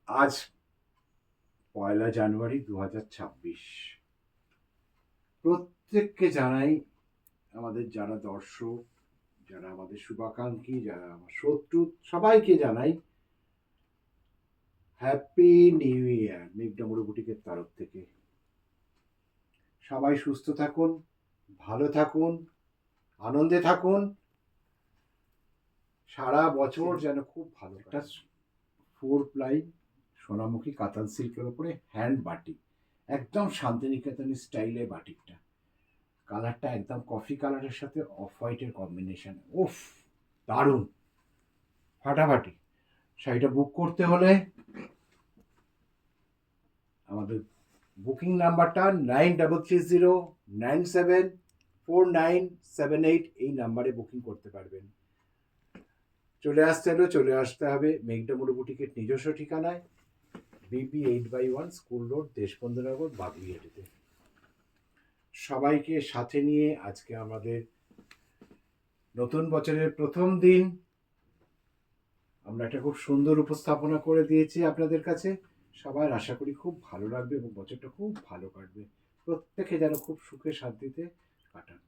আজ 1লা জানুয়ারি 2026। প্রত্যেককে জানাই, আমাদের যারা দর্শক, যারা আমাদের শুভাকাঙ্ক্ষী, যারা আমার শত্রু, সবাইকে জানাই হ্যাপি নিউ ইয়ার মেঘডমরু বুটিকের তরফ থেকে। সবাই সুস্থ থাকুন, ভালো থাকুন, আনন্দে থাকুন, সারা বছর যেন খুব ভালো। একটা 4 প্লাই সোনামুখী কাতান সিল্কের ওপরে হ্যান্ড বাটিক, একদম শান্তিনিকেতনী স্টাইলে বাটিকটা। কালারটা একদম কফি কালারের সাথে অফ হোয়াইটের কম্বিনেশন, উফ দারুণ, ফাটাফাটি। শাড়িটা বুক করতে হলে আমাদের বুকিং নাম্বারটা 9330974978, এই নাম্বারে বুকিং করতে পারবেন। চলে আসতে হবে মেঘডমরু বুটিকের নিজস্ব ঠিকানায়, BP 8/1 স্কুল রোড, দেশবন্ধুনগর, বাগুইহাটিতে। সবাইকে সাথে নিয়ে আজকে আমাদের নতুন বছরের প্রথম দিন আমরা একটা খুব সুন্দর উপস্থাপনা করে দিয়েছি আপনাদের কাছে। সবার আশা করি খুব ভালো লাগবে এবং বছরটা খুব ভালো কাটবে। প্রত্যেকে যেন খুব সুখে শান্তিতে কাটান।